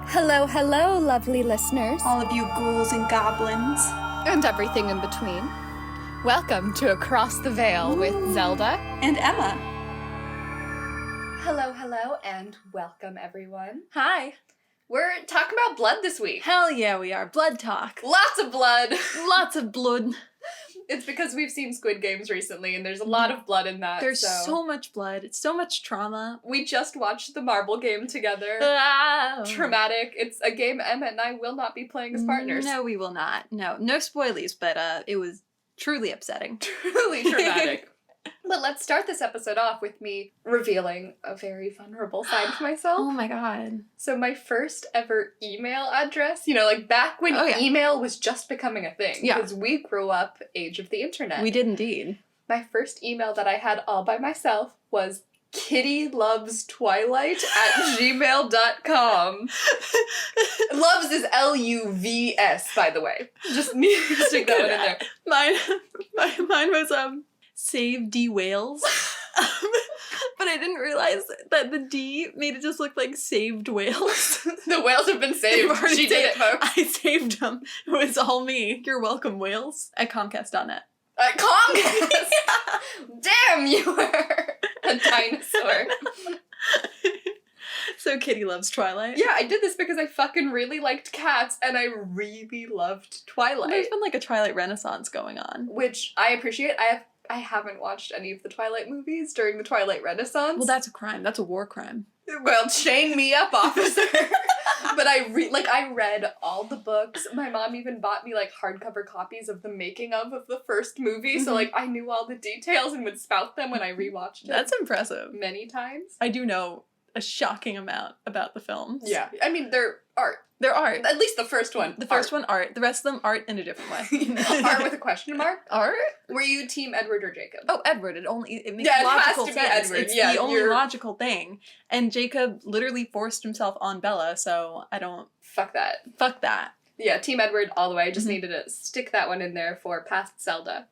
Hello, hello, lovely listeners. All of you ghouls and goblins. And everything in between. Welcome to Across the Veil with Zelda. And Emma. Hello, hello, and welcome, everyone. Hi. We're talking about blood this week. Hell yeah, we are. Blood talk. Lots of blood. Lots of blood. It's because we've seen Squid Games recently, and there's a lot of blood in that. There's so much blood. It's so much trauma. We just watched the marble game together. Traumatic. It's a game Emma and I will not be playing as partners. No, we will not. No spoilies, but it was truly upsetting. Truly traumatic. But let's start this episode off with me revealing a very vulnerable side of myself. Oh my god. So my first ever email address, like back when email was just becoming a thing. Yeah. Because we grew up age of the internet. We did indeed. My first email that I had all by myself was kittylovestwilight@gmail.com. Loves is L-U-V-S, by the way. Just need to stick that one in there. Mine was, Save D Whales. But I didn't realize that the D made it just look like saved whales. The whales have been saved. She did it, folks. I saved them. It was all me. You're welcome, whales. At Comcast.net. At Comcast? Yeah. Damn, you were a dinosaur. So Kitty loves Twilight? Yeah, I did this because I fucking really liked cats, and I really loved Twilight. There's been like a Twilight renaissance going on. Which I appreciate. I haven't watched any of the Twilight movies during the Twilight Renaissance. Well, that's a crime. That's a war crime. Well, chain me up, officer. But I read all the books. My mom even bought me, hardcover copies of the making of the first movie. Mm-hmm. So, I knew all the details and would spout them when I rewatched it. That's impressive. Many times. I do know a shocking amount about the films. Yeah. I mean, they're art. They're art. At least the first one. The first one, art. The rest of them, art in a different way. Art with a question mark? Art? Were you team Edward or Jacob? Oh, Edward. It makes it logical has to sense. Be Edward. It's the only logical thing. And Jacob literally forced himself on Bella, so I don't... Fuck that. Fuck that. Yeah, team Edward all the way. I just needed to stick that one in there for past Zelda.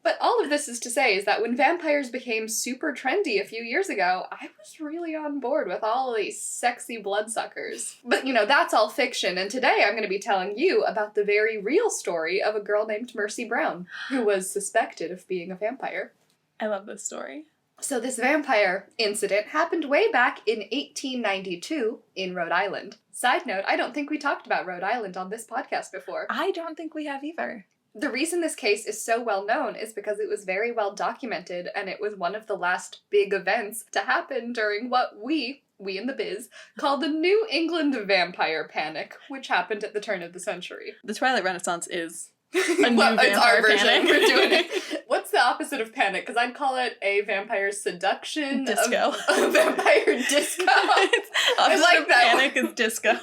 But all of this is to say is that when vampires became super trendy a few years ago, I was really on board with all of these sexy bloodsuckers. But, that's all fiction, and today I'm going to be telling you about the very real story of a girl named Mercy Brown, who was suspected of being a vampire. I love this story. So this vampire incident happened way back in 1892 in Rhode Island. Side note, I don't think we talked about Rhode Island on this podcast before. I don't think we have either. The reason this case is so well known is because it was very well documented, and it was one of the last big events to happen during what we in the biz, call the New England Vampire Panic, which happened at the turn of the century. The Twilight Renaissance is a new vampire it's our version. Panic. We're doing it. What's the opposite of panic? Because I'd call it a vampire seduction. Disco. A vampire disco. I like that panic is disco.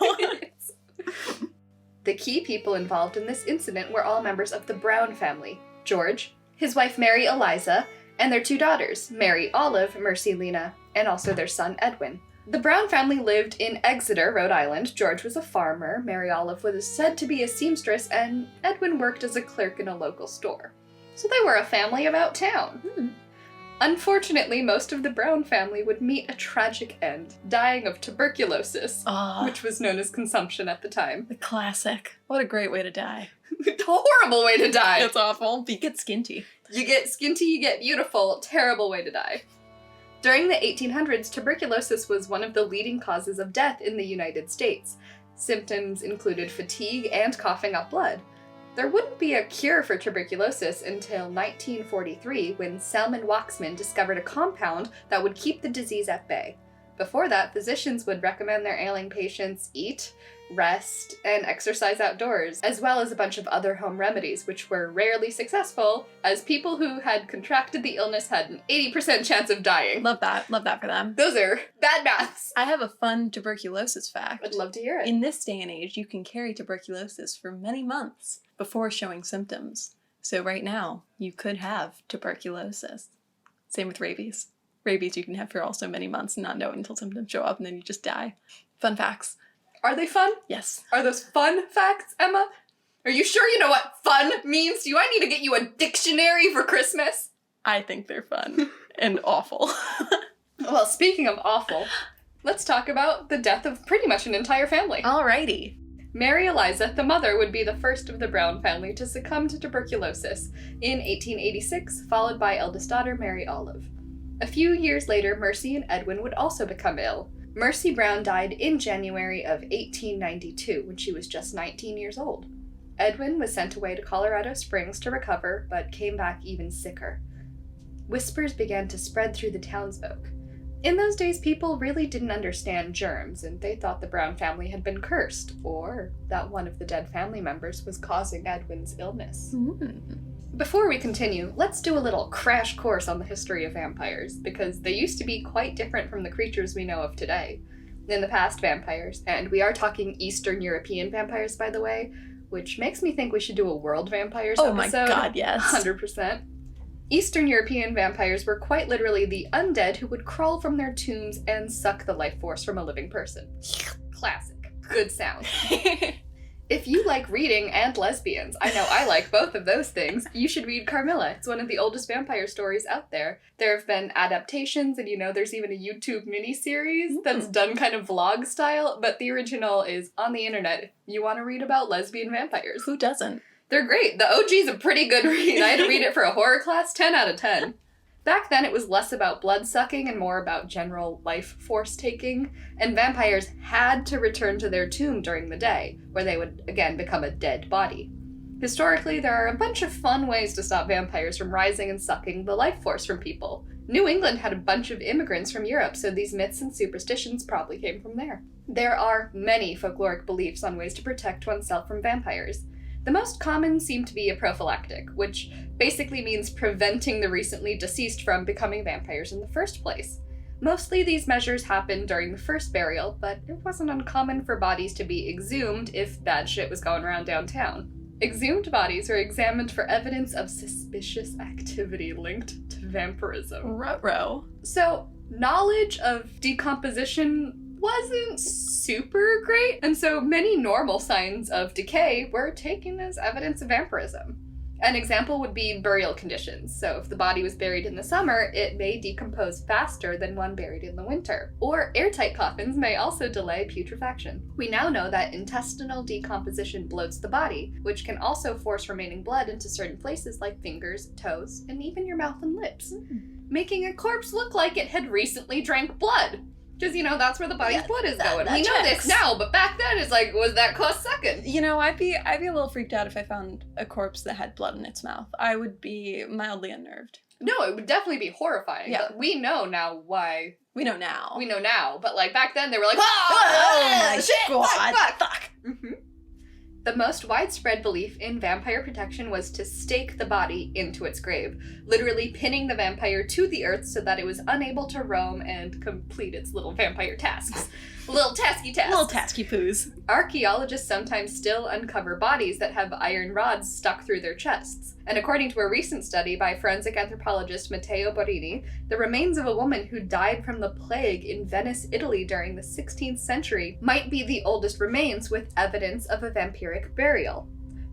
The key people involved in this incident were all members of the Brown family. George, his wife Mary Eliza, and their two daughters, Mary Olive, Mercy Lena, and also their son Edwin. The Brown family lived in Exeter, Rhode Island. George was a farmer, Mary Olive was said to be a seamstress, and Edwin worked as a clerk in a local store. So they were a family about town. Unfortunately, most of the Brown family would meet a tragic end, dying of tuberculosis, which was known as consumption at the time. The classic. What a great way to die. Horrible way to die. It's awful. You get skinty. You get skinty, you get beautiful. Terrible way to die. During the 1800s, tuberculosis was one of the leading causes of death in the United States. Symptoms included fatigue and coughing up blood. There wouldn't be a cure for tuberculosis until 1943, when Selman Waxman discovered a compound that would keep the disease at bay. Before that, physicians would recommend their ailing patients eat, rest, and exercise outdoors, as well as a bunch of other home remedies, which were rarely successful, as people who had contracted the illness had an 80% chance of dying. Love that. Love that for them. Those are bad maths. I have a fun tuberculosis fact. I'd love to hear it. In this day and age, you can carry tuberculosis for many months before showing symptoms. So right now, you could have tuberculosis. Same with rabies. Rabies you can have for also many months and not know it until symptoms show up and then you just die. Fun facts. Are they fun? Yes. Are those fun facts, Emma? Are you sure you know what fun means? Do I need to get you a dictionary for Christmas? I think they're fun and awful. Well, speaking of awful, Let's talk about the death of pretty much an entire family. Alrighty. Mary Eliza, the mother, would be the first of the Brown family to succumb to tuberculosis in 1886, followed by eldest daughter Mary Olive. A few years later, Mercy and Edwin would also become ill. Mercy Brown died in January of 1892 when she was just 19 years old. Edwin was sent away to Colorado Springs to recover, but came back even sicker. Whispers began to spread through the townsfolk. In those days, people really didn't understand germs, and they thought the Brown family had been cursed, or that one of the dead family members was causing Edwin's illness. Before we continue, let's do a little crash course on the history of vampires, because they used to be quite different from the creatures we know of today. In the past, vampires, and we are talking Eastern European vampires, by the way, which makes me think we should do a world vampires episode. Oh my god, yes. 100%. Eastern European vampires were quite literally the undead who would crawl from their tombs and suck the life force from a living person. Classic. Good sound. If you like reading and lesbians, I know I like both of those things, you should read Carmilla. It's one of the oldest vampire stories out there. There have been adaptations, and there's even a YouTube miniseries that's done kind of vlog style, but the original is on the internet if you want to read about lesbian vampires. Who doesn't? They're great. The OG's a pretty good read. I had to read it for a horror class, 10 out of 10. Back then, it was less about blood-sucking and more about general life force-taking, and vampires had to return to their tomb during the day, where they would, again, become a dead body. Historically, there are a bunch of fun ways to stop vampires from rising and sucking the life force from people. New England had a bunch of immigrants from Europe, so these myths and superstitions probably came from there. There are many folkloric beliefs on ways to protect oneself from vampires. The most common seem to be a prophylactic, which basically means preventing the recently deceased from becoming vampires in the first place. Mostly these measures happened during the first burial, but it wasn't uncommon for bodies to be exhumed if bad shit was going around downtown. Exhumed bodies are examined for evidence of suspicious activity linked to vampirism. Ruh-roh. So, knowledge of decomposition wasn't super great, and so many normal signs of decay were taken as evidence of vampirism. An example would be burial conditions. So if the body was buried in the summer, it may decompose faster than one buried in the winter. Or airtight coffins may also delay putrefaction. We now know that intestinal decomposition bloats the body, which can also force remaining blood into certain places like fingers, toes, and even your mouth and lips, making a corpse look like it had recently drank blood. Because, that's where the body's blood is going. We know this now, but back then it's like, was that close second? I'd be a little freaked out if I found a corpse that had blood in its mouth. I would be mildly unnerved. No, it would definitely be horrifying. Yeah. But we know now why. We know now. But back then they were like, oh my shit, god, fuck. Mm-hmm. The most widespread belief in vampire protection was to stake the body into its grave, literally pinning the vampire to the earth so that it was unable to roam and complete its little vampire tasks. Little tasky tasks. Little tasky poos. Archaeologists sometimes still uncover bodies that have iron rods stuck through their chests. And according to a recent study by forensic anthropologist Matteo Borini, the remains of a woman who died from the plague in Venice, Italy during the 16th century might be the oldest remains with evidence of a vampiric burial.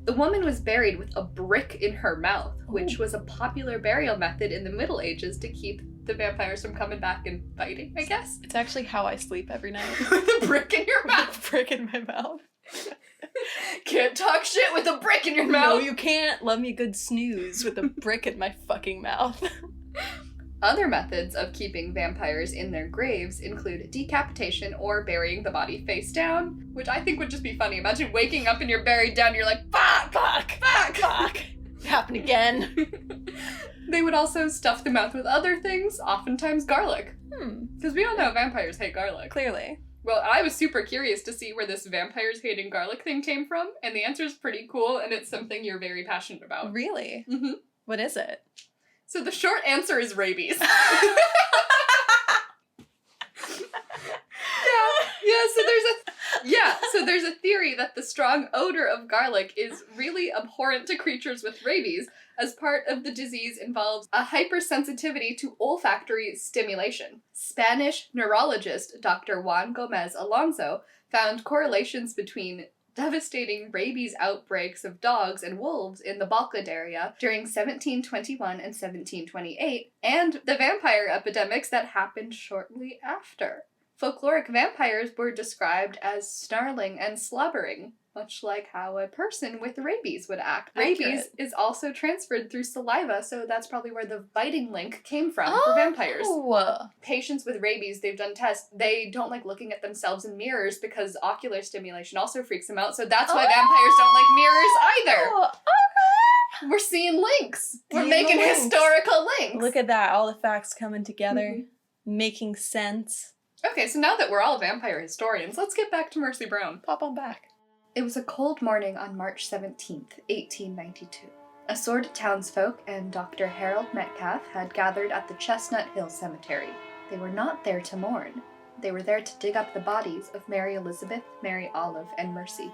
The woman was buried with a brick in her mouth, which was a popular burial method in the Middle Ages to keep the vampires from coming back and biting, I guess. It's actually how I sleep every night. With a brick in your mouth. With a brick in my mouth. Can't talk shit with a brick in your mouth. No, you can't. Love me a good snooze with a brick in my fucking mouth. Other methods of keeping vampires in their graves include decapitation or burying the body face down, which I think would just be funny. Imagine waking up and you're buried down and you're like, fuck, fuck, fuck, fuck. Happen again. They would also stuff the mouth with other things, oftentimes garlic. Because we all know vampires hate garlic. Clearly. Well, I was super curious to see where this vampires hating garlic thing came from, and the answer is pretty cool, and it's something you're very passionate about. Really? Mm-hmm. What is it? So the short answer is rabies. So there's a theory that the strong odor of garlic is really abhorrent to creatures with rabies, as part of the disease involves a hypersensitivity to olfactory stimulation. Spanish neurologist Dr. Juan Gomez Alonso found correlations between devastating rabies outbreaks of dogs and wolves in the Balkad area during 1721 and 1728, and the vampire epidemics that happened shortly after. Folkloric vampires were described as snarling and slobbering, much like how a person with rabies would act. Accurate. Rabies is also transferred through saliva, so that's probably where the biting link came from for vampires. Oh. Patients with rabies, they've done tests, they don't like looking at themselves in mirrors because ocular stimulation also freaks them out, so that's why vampires don't like mirrors either. Oh, We're seeing links. We're Seeing making the links. historical links. Look at that. All the facts coming together, making sense. Okay, so now that we're all vampire historians, let's get back to Mercy Brown. Pop on back. It was a cold morning on March 17th, 1892. Assorted townsfolk and Dr. Harold Metcalf had gathered at the Chestnut Hill Cemetery. They were not there to mourn. They were there to dig up the bodies of Mary Elizabeth, Mary Olive, and Mercy.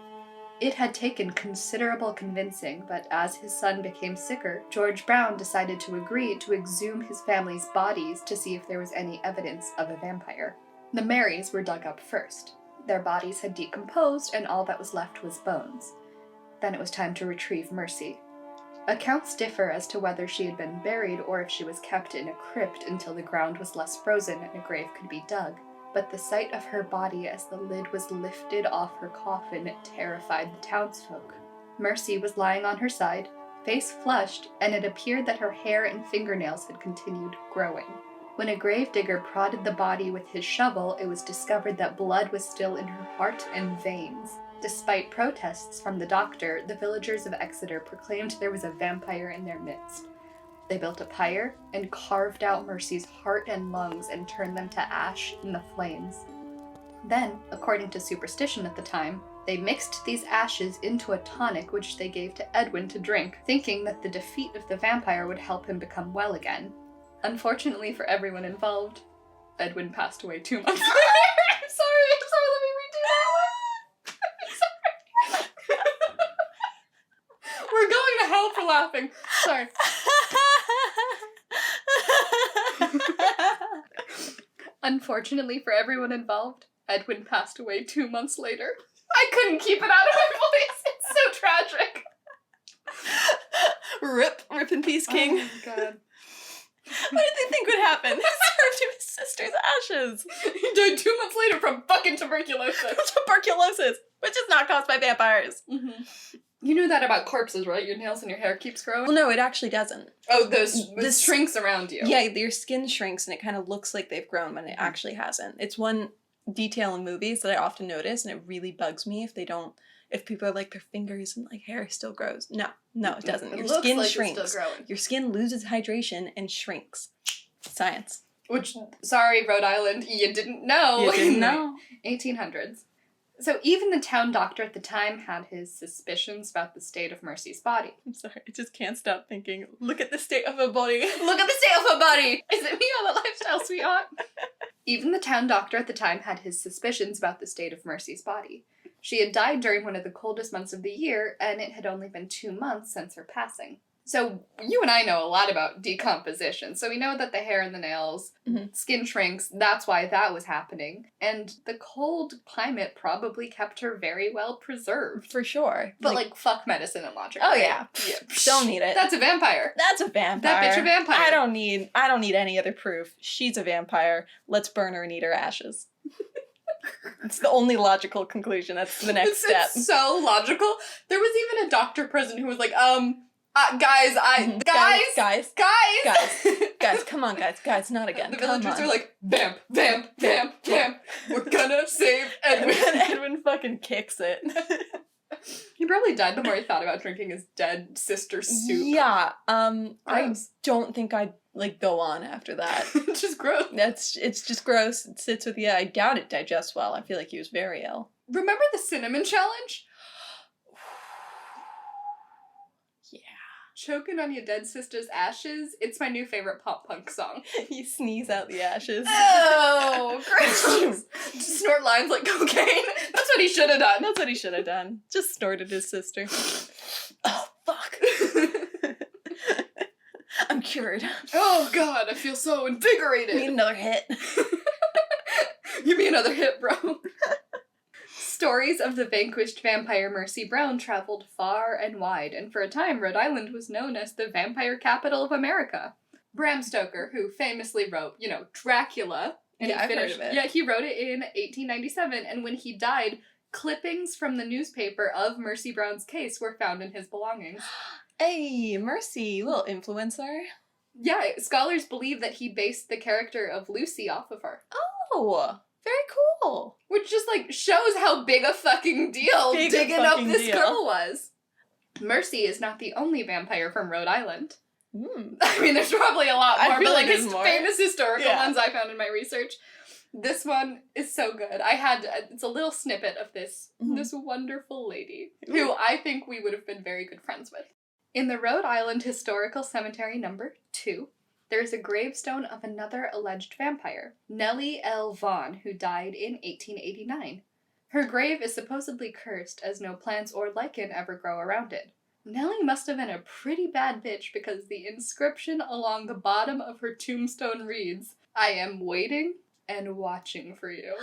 It had taken considerable convincing, but as his son became sicker, George Brown decided to agree to exhume his family's bodies to see if there was any evidence of a vampire. The Marys were dug up first. Their bodies had decomposed, and all that was left was bones. Then it was time to retrieve Mercy. Accounts differ as to whether she had been buried or if she was kept in a crypt until the ground was less frozen and a grave could be dug. But the sight of her body as the lid was lifted off her coffin terrified the townsfolk. Mercy was lying on her side, face flushed, and it appeared that her hair and fingernails had continued growing. When a gravedigger prodded the body with his shovel, it was discovered that blood was still in her heart and veins. Despite protests from the doctor, the villagers of Exeter proclaimed there was a vampire in their midst. They built a pyre and carved out Mercy's heart and lungs and turned them to ash in the flames. Then, according to superstition at the time, they mixed these ashes into a tonic which they gave to Edwin to drink, thinking that the defeat of the vampire would help him become well again. Unfortunately for everyone involved, Edwin passed away 2 months later. I'm sorry, let me redo that one. We're going to hell for laughing. Sorry. Unfortunately for everyone involved, Edwin passed away 2 months later. I couldn't keep it out of my voice. It's so tragic. Rip in peace, King. Oh my god. What did they think would happen? They served him his sister's ashes. He died 2 months later from fucking tuberculosis. Tuberculosis, which is not caused by vampires. Mm-hmm. You knew that about corpses, right? Your nails and your hair keeps growing? Well, no, it actually doesn't. Oh, this shrinks around you. Yeah, your skin shrinks and it kind of looks like they've grown when it actually hasn't. It's one detail in movies that I often notice, and it really bugs me if people are like their fingers and like hair still grows. No, it doesn't. Your skin shrinks. It's still growing. Your skin loses hydration and shrinks. Science. Which, sorry, Rhode Island, you didn't know. You didn't know. 1800s. So even the town doctor at the time had his suspicions about the state of Mercy's body. I'm sorry, I just can't stop thinking, look at the state of her body. Look at the state of her body! Is it me on the lifestyle, sweetheart? Even the town doctor at the time had his suspicions about the state of Mercy's body. She had died during one of the coldest months of the year, and it had only been 2 months since her passing. So you and I know a lot about decomposition. So we know that the hair and the nails, skin shrinks, that's why that was happening. And the cold climate probably kept her very well preserved. For sure. But like fuck medicine and logic. Oh right? yeah. Don't need it. That's a vampire. That's a vampire. That bitch a vampire. I don't need any other proof. She's a vampire. Let's burn her and eat her ashes. It's the only logical conclusion. That's the next step. It's so logical. There was even a doctor present who was like, guys, come on, guys, not again. The villagers are like, vamp. We're gonna save Edwin. Edwin fucking kicks it. He probably died the more he thought about drinking his dead sister's soup. Yeah, I Gross. don't think I'd, go on after that. It's just gross. It's just gross. It sits with you. I doubt it digests well. I feel like he was very ill. Remember the cinnamon challenge? Choking on your dead sister's ashes. It's my new favorite pop punk song. You sneeze out the ashes. Oh, gross. Just snort lines like cocaine. That's what he should have done. Just snorted his sister. Oh, fuck. I'm cured. Oh, God, I feel so invigorated. Need another hit. Give me another hit, bro. Stories of the vanquished vampire Mercy Brown traveled far and wide, and for a time Rhode Island was known as the vampire capital of America. Bram Stoker, who famously wrote, Dracula, And Yeah, I've heard of it. Yeah, he wrote it in 1897, and when he died, clippings from the newspaper of Mercy Brown's case were found in his belongings. Hey, Mercy, little influencer. Yeah, scholars believe that he based the character of Lucy off of her. Oh, very cool. Which just, shows how big a fucking deal digging up this girl was. Mercy is not the only vampire from Rhode Island. I mean, there's probably a lot more, but his famous historical ones I found in my research. This one is so good. It's a little snippet of this wonderful lady, who I think we would have been very good friends with. In the Rhode Island Historical Cemetery number 2, there is a gravestone of another alleged vampire, Nellie L. Vaughn, who died in 1889. Her grave is supposedly cursed, as no plants or lichen ever grow around it. Nellie must have been a pretty bad bitch, because the inscription along the bottom of her tombstone reads, "I am waiting and watching for you."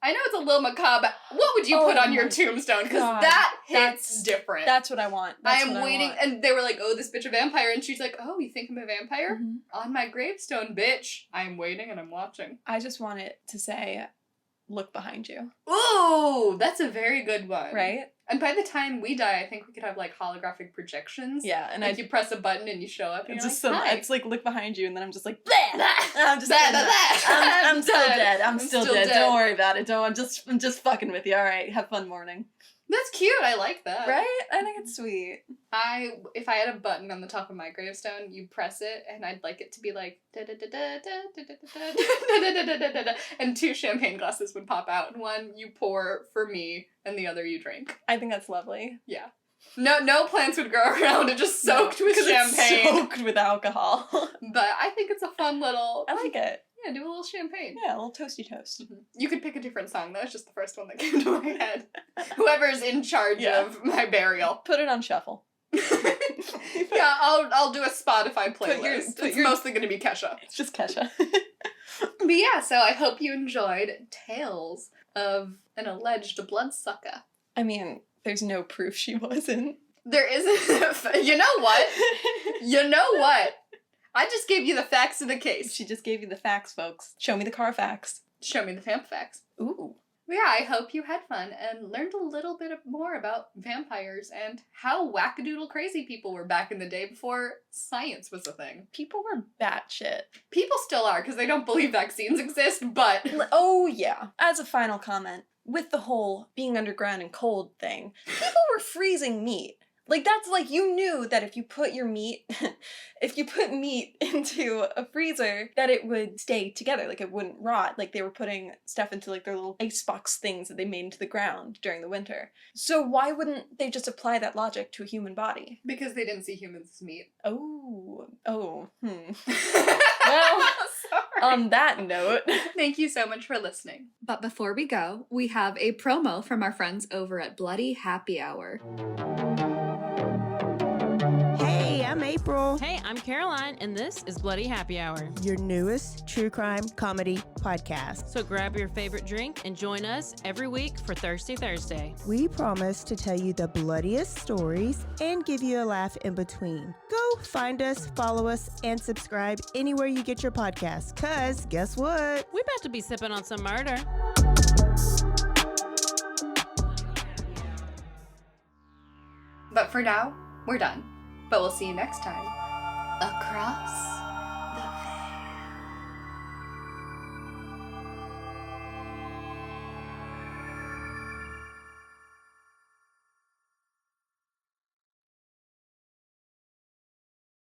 I know it's a little macabre. What would you put on your tombstone? Because that hits different. That's what I want. I am waiting. And they were like, oh, this bitch a vampire. And she's like, oh, you think I'm a vampire? Mm-hmm. On my gravestone, bitch. I am waiting and I'm watching. I just want it to say, look behind you. Ooh, that's a very good one. Right? And by the time we die, I think we could have holographic projections. Yeah, and you press a button and you show up. And it's it's like look behind you, and then I'm just like, bleh! I'm just I'm still dead. I'm still dead. Don't worry about it. I'm just fucking with you. All right, have fun morning. That's cute. I like that. Right? I think it's sweet. If I had a button on the top of my gravestone, you press it, and I'd like it to be like and 2 champagne glasses would pop out. One you pour for me, and the other you drink. I think that's lovely. Yeah. No plants would grow around. It just soaked with champagne. It's soaked with alcohol. But I think it's a fun little. I like it. Yeah, do a little champagne. Yeah, a little toasty toast. Mm-hmm. You could pick a different song. That was just the first one that came to my head. Whoever's in charge of my burial. Put it on shuffle. Yeah, I'll do a Spotify playlist. It's mostly going to be Kesha. It's just Kesha. But yeah, so I hope you enjoyed Tales of an Alleged Bloodsucker. I mean, there's no proof she wasn't. There isn't. You know what? I just gave you the facts of the case. She just gave you the facts, folks. Show me the car facts. Show me the vamp facts. Ooh. Yeah, I hope you had fun and learned a little bit more about vampires and how wackadoodle crazy people were back in the day before science was a thing. People were batshit. People still are, because they don't believe vaccines exist, but... Oh, yeah. As a final comment, with the whole being underground and cold thing, people were freezing meat. That's you knew that if you put meat into a freezer, that it would stay together, it wouldn't rot. They were putting stuff into their little icebox things that they made into the ground during the winter. So why wouldn't they just apply that logic to a human body? Because they didn't see humans as meat. Well, on that note, thank you so much for listening. But before we go, we have a promo from our friends over at Bloody Happy Hour. Hey, I'm April. Hey, I'm Caroline, and this is Bloody Happy Hour, your newest true crime comedy podcast. So grab your favorite drink and join us every week for Thirsty Thursday. We promise to tell you the bloodiest stories and give you a laugh in between. Go find us, follow us, and subscribe anywhere you get your podcasts, because guess what? We're about to be sipping on some murder. But for now, we're done. But we'll see you next time. Across